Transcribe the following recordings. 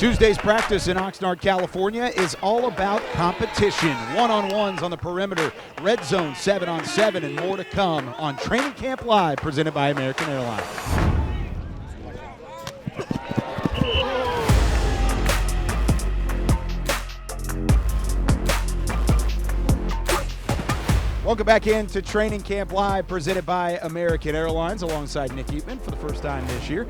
Tuesday's practice in Oxnard, California is all about competition. One-on-ones on the perimeter, red zone 7-on-7, and more to come on Training Camp Live, presented by American Airlines. Welcome back into Training Camp Live, presented by American Airlines, alongside Nick Eatman for the first time this year.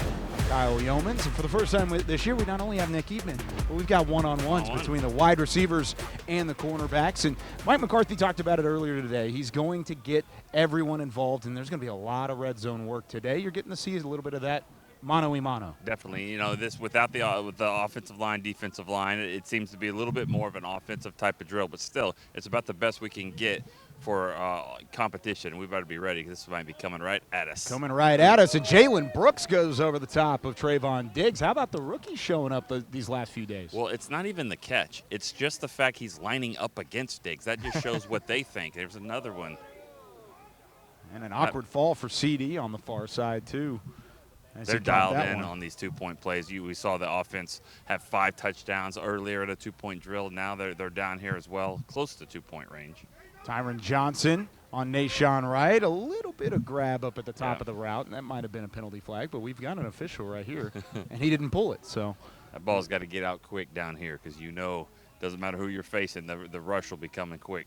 Kyle Yeomans, and for the first time this year, we not only have Nick Eatman, but we've got one-on-ones between the wide receivers and the cornerbacks. And Mike McCarthy talked about it earlier today. He's going to get everyone involved, and there's going to be a lot of red zone work today. You're getting to see a little bit of that mano-a-mano. Definitely. You know, this with the offensive line, defensive line, it seems to be a little bit more of an offensive type of drill, but still, it's about the best we can get for competition. We better be ready because this might be coming right at us. Coming right at us. And Jalen Brooks goes over the top of Trayvon Diggs. How about the rookie showing up these last few days? Well, it's not even the catch. It's just the fact he's lining up against Diggs. That just shows what they think. There's another one. And an awkward fall for CD on the far side, too. They're dialed in on these two-point plays. We saw the offense have 5 touchdowns earlier at a two-point drill. Now they're down here as well, close to two-point range. Tyron Johnson on Nashawn Wright. A little bit of grab up at the top of the route, and that might have been a penalty flag, but we've got an official right here, and he didn't pull it. So that ball's got to get out quick down here because doesn't matter who you're facing, the rush will be coming quick.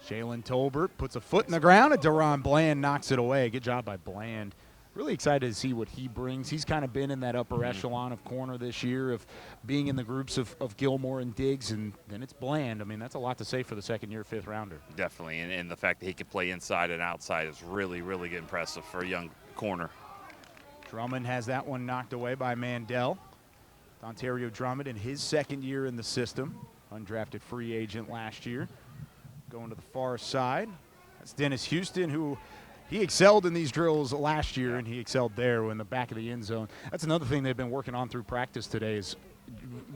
Jalen Tolbert puts a foot in the ground, and Deron Bland knocks it away. Good job by Bland. Really excited to see what he brings. He's kind of been in that upper echelon of corner this year, of being in the groups of Gilmore and Diggs, and then it's Bland. I mean, that's a lot to say for the second-year fifth-rounder. Definitely, and the fact that he can play inside and outside is really, really impressive for a young corner. Drummond has that one knocked away by Mandel. Ontario Drummond in his second year in the system, undrafted free agent last year. Going to the far side, that's Dennis Houston, who – he excelled in these drills last year, and he excelled there in the back of the end zone. That's another thing they've been working on through practice today is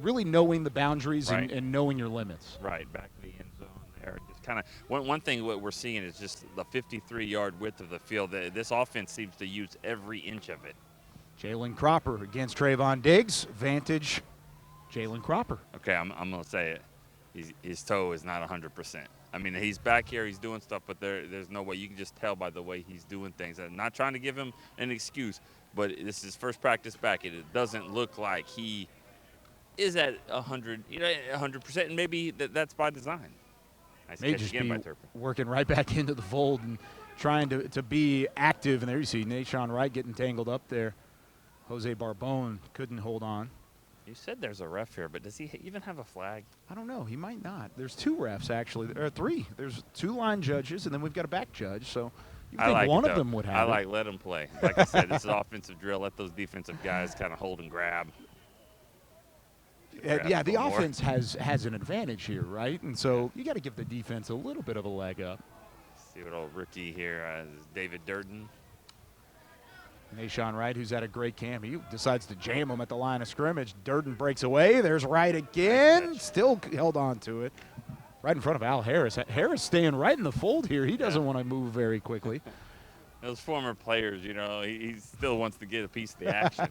really knowing the boundaries and knowing your limits. Right, back of the end zone there. Just kind of one thing what we're seeing is just the 53-yard width of the field. This offense seems to use every inch of it. Jalen Cropper against Trayvon Diggs. Vantage, Jalen Cropper. Okay, I'm going to say it. His toe is not 100%. I mean, he's back here, he's doing stuff, but there's no way. You can just tell by the way he's doing things. I'm not trying to give him an excuse, but this is his first practice back. It doesn't look like he is at 100%, and maybe that's by design. May just be working right back into the fold and trying to be active. And there you see Nashawn Wright getting tangled up there. Jose Barbone couldn't hold on. You said there's a ref here, but does he even have a flag? I don't know. He might not. There's 2 refs, actually. There are 3. There's 2 line judges, and then we've got a back judge. So you think one of them would have it. Let them play. Like I said, this is an offensive drill. Let those defensive guys kind of hold and grab. Yeah, the offense has an advantage here, right? And so you got to give the defense a little bit of a leg up. See what old rookie here is David Durden. Nashawn Wright, who's had a great camp, he decides to jam him at the line of scrimmage. Durden breaks away. There's Wright again. Still held on to it. Right in front of Al Harris. Harris staying right in the fold here. He doesn't want to move very quickly. Those former players, he still wants to get a piece of the action.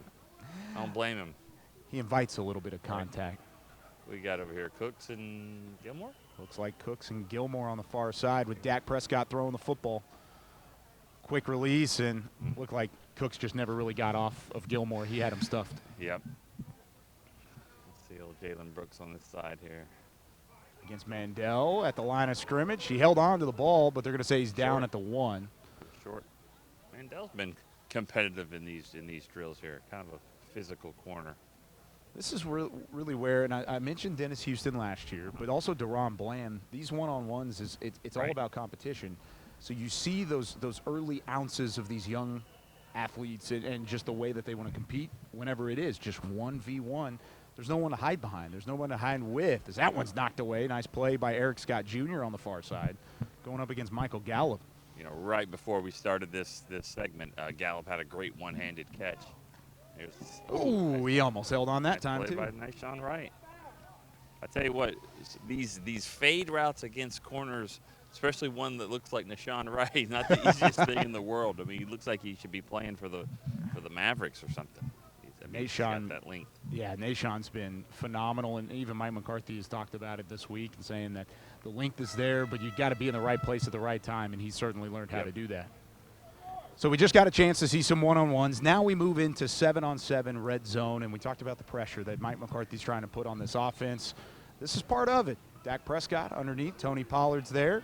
I don't blame him. He invites a little bit of contact. We got over here Cooks and Gilmore. Looks like Cooks and Gilmore on the far side with Dak Prescott throwing the football. Quick release, and looked like Cooks just never really got off of Gilmore. He had him stuffed. Yep. Let's see old Jalen Brooks on this side here. Against Mandel at the line of scrimmage. He held on to the ball, but they're going to say he's down at the 1. Short. Mandel's been competitive in these drills here. Kind of a physical corner. This is really where, and I mentioned Dennis Houston last year, but also Deron Bland. These one-on-ones, it's all about competition. So you see those early ounces of these young athletes and just the way that they want to compete whenever it is just 1v1. There's no one to hide behind. There's no one to hide with. As that one's knocked away. Nice play by Eric Scott Jr. on the far side, going up against Michael Gallup. Right before we started this segment, Gallup had a great one-handed catch. He almost held on that time, too. By Nashawn Wright. I tell you what, these fade routes against corners, especially one that looks like Nashawn Wright, not the easiest thing in the world. I mean, he looks like he should be playing for the Mavericks or something. He's got that length. Yeah, Nashawn's been phenomenal, and even Mike McCarthy has talked about it this week and saying that the length is there, but you've got to be in the right place at the right time, and he's certainly learned how to do that. So we just got a chance to see some one-on-ones. Now we move into 7-on-7 red zone, and we talked about the pressure that Mike McCarthy's trying to put on this offense. This is part of it. Dak Prescott underneath. Tony Pollard's there.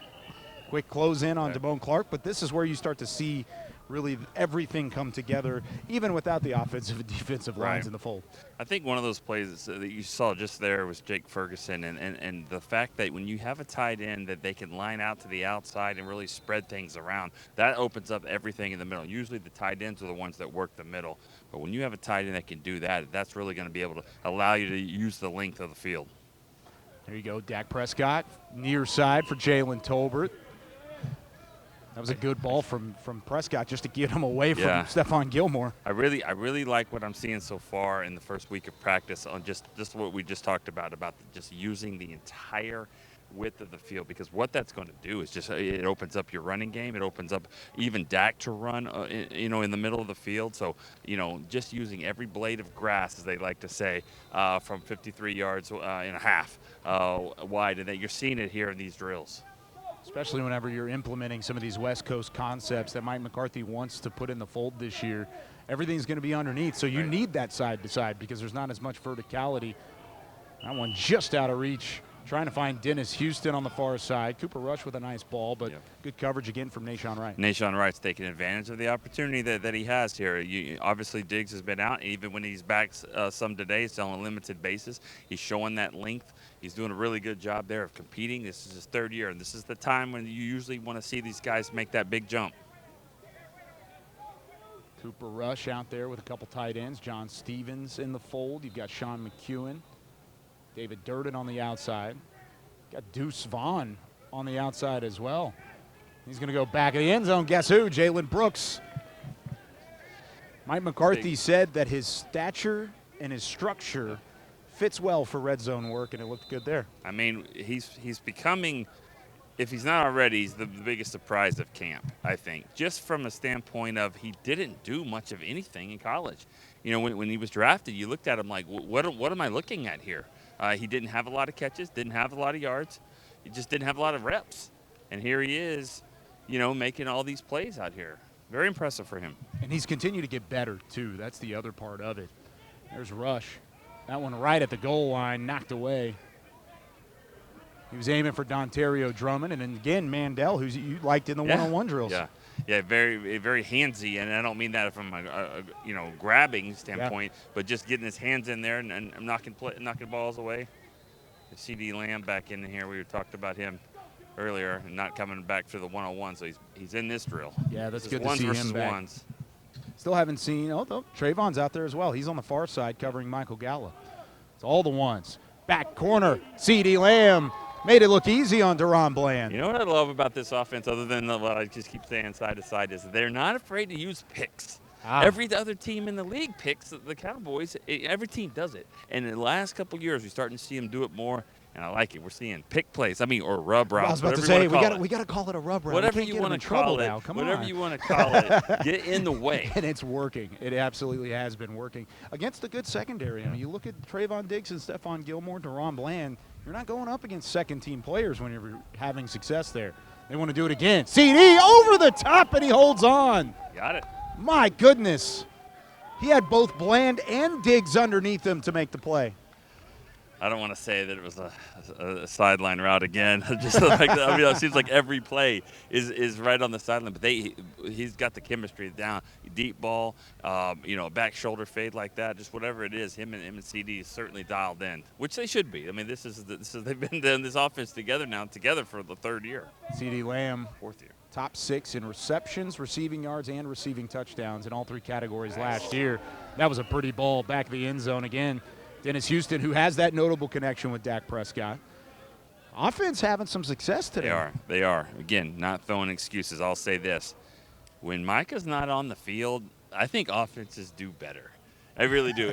Quick close in on Damone Clark, but this is where you start to see really everything come together, even without the offensive and defensive lines in the fold. I think one of those plays that you saw just there was Jake Ferguson, and the fact that when you have a tight end that they can line out to the outside and really spread things around, that opens up everything in the middle. Usually the tight ends are the ones that work the middle, but when you have a tight end that can do that, that's really going to be able to allow you to use the length of the field. There you go, Dak Prescott, near side for Jalen Tolbert. That was a good ball from Prescott just to get him away from Stephon Gilmore. I really like what I'm seeing so far in the first week of practice on just what we just talked about just using the entire width of the field, because what that's going to do is just it opens up your running game. It opens up even Dak to run, in the middle of the field. So, just using every blade of grass, as they like to say, from 53 yards and a half wide, and that you're seeing it here in these drills. Especially whenever you're implementing some of these West Coast concepts that Mike McCarthy wants to put in the fold this year. Everything's going to be underneath, so you need that side-to-side because there's not as much verticality. That one just out of reach. Trying to find Dennis Houston on the far side. Cooper Rush with a nice ball, but good coverage again from Nashawn Wright. Nashawn Wright's taking advantage of the opportunity that he has here. Obviously, Diggs has been out. Even when he's back some today, still on a limited basis, he's showing that length. He's doing a really good job there of competing. This is his third year, and this is the time when you usually want to see these guys make that big jump. Cooper Rush out there with a couple tight ends. John Stevens in the fold. You've got Sean McEwen. David Durden on the outside. Got Deuce Vaughn on the outside as well. He's going to go back of the end zone. Guess who? Jalen Brooks. Mike McCarthy said that his stature and his structure fits well for red zone work, and it looked good there. I mean, he's becoming, if he's not already, he's the biggest surprise of camp, I think. Just from a standpoint of he didn't do much of anything in college. When he was drafted, you looked at him like, what am I looking at here? He didn't have a lot of catches, didn't have a lot of yards. He just didn't have a lot of reps. And here he is, making all these plays out here. Very impressive for him. And he's continued to get better, too. That's the other part of it. There's Rush. That one right at the goal line, knocked away. He was aiming for Dontario Drummond. And then again, Mandel, who you liked in the one-on-one drills. Yeah, very, very handsy, and I don't mean that from a grabbing standpoint, but just getting his hands in there and knocking balls away. C.D. Lamb back in here. We talked about him earlier and not coming back to the one-on-one, so he's in this drill. Yeah, that's good to see versus him back. Ones. Still haven't seen. Trayvon's out there as well. He's on the far side covering Michael Gallup. It's all the ones. Back corner, C.D. Lamb. Made it look easy on DaRon Bland. You know what I love about this offense, other than what I just keep saying side to side, is they're not afraid to use picks. Every other team in the league picks the Cowboys. Every team does it. And in the last couple of years, we're starting to see them do it more, and I like it. We're seeing pick plays. or rub routes. I was about to say, we got to call it a rub route. Whatever you want to call it. Whatever you want to call it. Get in the way. And it's working. It absolutely has been working against a good secondary. I mean, you look at Trayvon Diggs and Stephon Gilmore, DaRon Bland. You're not going up against second-team players when you're having success there. They want to do it again. CD over the top, and he holds on. Got it. My goodness. He had both Bland and Diggs underneath him to make the play. I don't want to say that it was a sideline route again. Just like, it seems like every play is right on the sideline. But he's got the chemistry down. Deep ball, back shoulder fade like that. Just whatever it is, him and CD is certainly dialed in, which they should be. I mean, they've been doing this offense together for the third year. CD Lamb, fourth year. Top 6 in receptions, receiving yards, and receiving touchdowns in all 3 categories last year. That was a pretty ball back of the end zone again. Dennis Houston, who has that notable connection with Dak Prescott. Offense having some success today. They are. Again, not throwing excuses. I'll say this. When Micah's not on the field, I think offenses do better. I really do.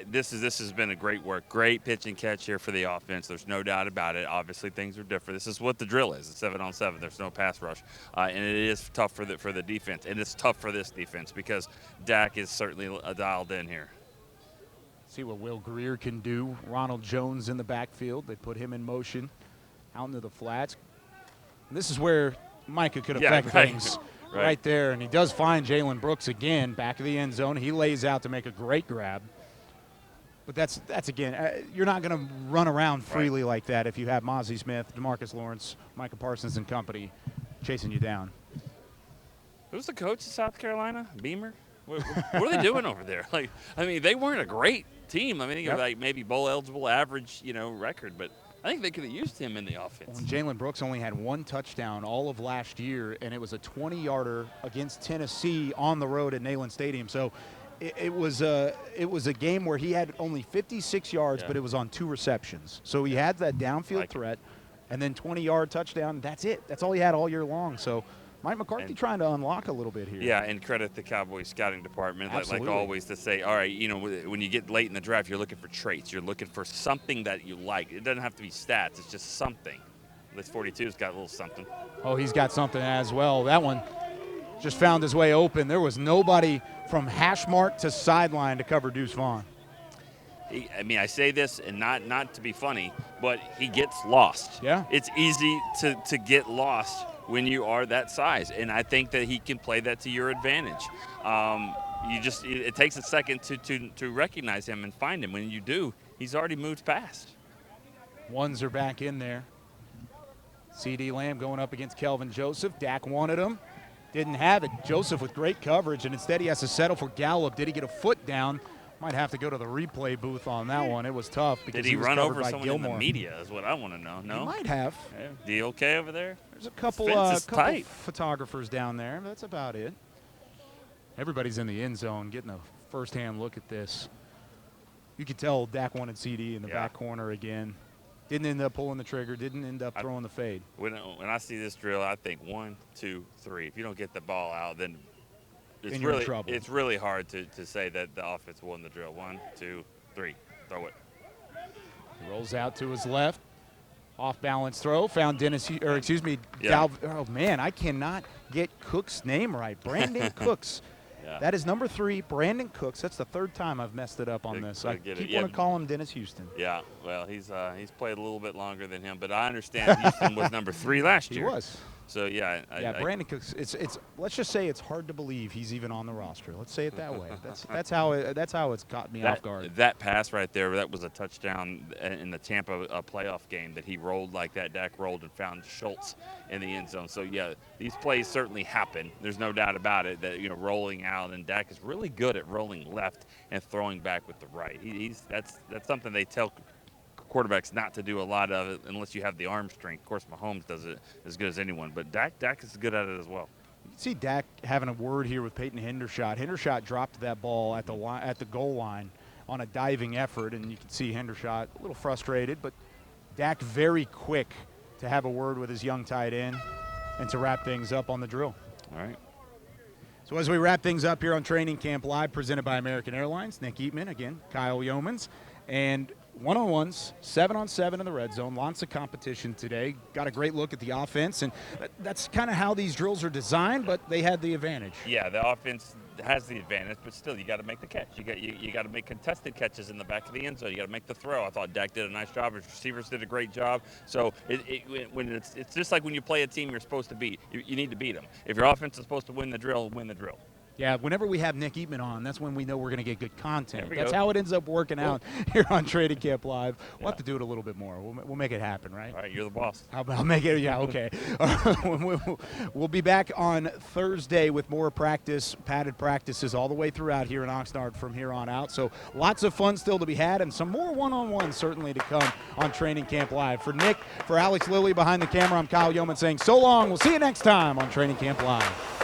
This has been a great work. Great pitch and catch here for the offense. There's no doubt about it. Obviously, things are different. This is what the drill is. It's 7-on-7. There's no pass rush, and it is tough for the defense, and it's tough for this defense because Dak is certainly dialed in here. See what Will Greer can do. Ronald Jones in the backfield. They put him in motion out into the flats. And this is where Micah could affect things right there. And he does find Jalen Brooks again back of the end zone. He lays out to make a great grab. But that's again, you're not going to run around freely like that if you have Mozzie Smith, DeMarcus Lawrence, Micah Parsons and company chasing you down. Who's the coach of South Carolina? Beamer? What are they doing over there? Like, I mean, they weren't a great team. I mean, they were like maybe bowl eligible, average, record, but I think they could have used him in the offense. Well, Jalen Brooks only had one touchdown all of last year, and it was a 20-yarder against Tennessee on the road at Neyland Stadium. So it was a game where he had only 56 yards, but it was on 2 receptions. So he had that downfield threat, and then 20-yard touchdown. That's it. That's all he had all year long. So Mike McCarthy trying to unlock a little bit here. Yeah, and credit the Cowboys scouting department, like always, to say, all right, when you get late in the draft, you're looking for traits. You're looking for something that you like. It doesn't have to be stats. It's just something. This 42's got a little something. Oh, he's got something as well. That one just found his way open. There was nobody from hash mark to sideline to cover Deuce Vaughn. I mean, I say this and not to be funny, but he gets lost. Yeah. It's easy to get lost when you are that size, and I think that he can play that to your advantage. It takes a second to recognize him and find him. When you do, he's already moved past. Ones are back in there. C.D. Lamb going up against Kelvin Joseph. Dak wanted him. Didn't have it. Joseph with great coverage, and instead he has to settle for Gallup. Did he get a foot down? Might have to go to the replay booth on that one. It was tough because Did he was run covered over by someone Gilmore. in the media is what I want to know. No? He might have. Yeah. D okay over there? There's a couple photographers down there. That's about it. Everybody's in the end zone getting a first-hand look at this. You could tell Dak wanted CD in the back corner again. Didn't end up pulling the trigger. Didn't end up throwing the fade. When I see this drill, I think 1, 2, 3. If you don't get the ball out, then it's really hard to say that the offense won the drill. 1, 2, 3. Throw it. He rolls out to his left. Off-balance throw. Found oh, man, I cannot get Cook's name right. Brandon Cooks. Yeah. That is number 3, Brandon Cooks. That's the 3rd time I've messed it up on this. I keep want to call him Dennis Houston. Yeah, well, he's played a little bit longer than him, but I understand Houston was number 3 last year. He was. So yeah, Brandon Cooks. It's. Let's just say it's hard to believe he's even on the roster. Let's say it that way. That's how it's caught me off guard. That pass right there, that was a touchdown in the Tampa playoff game that he rolled like that. Dak rolled and found Schultz in the end zone. So yeah, these plays certainly happen. There's no doubt about it. That rolling out, and Dak is really good at rolling left and throwing back with the right. That's something they tell quarterbacks not to do a lot of it unless you have the arm strength. Of course, Mahomes does it as good as anyone, but Dak is good at it as well. You can see Dak having a word here with Peyton Hendershot. Hendershot dropped that ball at the goal line on a diving effort, and you can see Hendershot a little frustrated, but Dak very quick to have a word with his young tight end and to wrap things up on the drill. All right. So as we wrap things up here on Training Camp Live, presented by American Airlines, Nick Eatman, again, Kyle Yeomans, and one-on-ones, 7-on-7 in the red zone. Lots of competition today. Got a great look at the offense, and that's kind of how these drills are designed, but they had the advantage. Yeah, the offense has the advantage, but still, you got to make the catch. You got to make contested catches in the back of the end zone. You got to make the throw. I thought Dak did a nice job. His receivers did a great job. So when it's just like when you play a team you're supposed to beat. You need to beat them. If your offense is supposed to win the drill, win the drill. Yeah, whenever we have Nick Eatman on, that's when we know we're going to get good content. That's how it ends up working out here on Training Camp Live. We'll have to do it a little bit more. We'll make it happen, right? All right, you're the boss. I'll make it. Yeah, okay. We'll be back on Thursday with more padded practices all the way throughout here in Oxnard from here on out. So lots of fun still to be had and some more one-on-ones certainly to come on Training Camp Live. For Nick, for Alex Lilly behind the camera, I'm Kyle Yeoman saying so long. We'll see you next time on Training Camp Live.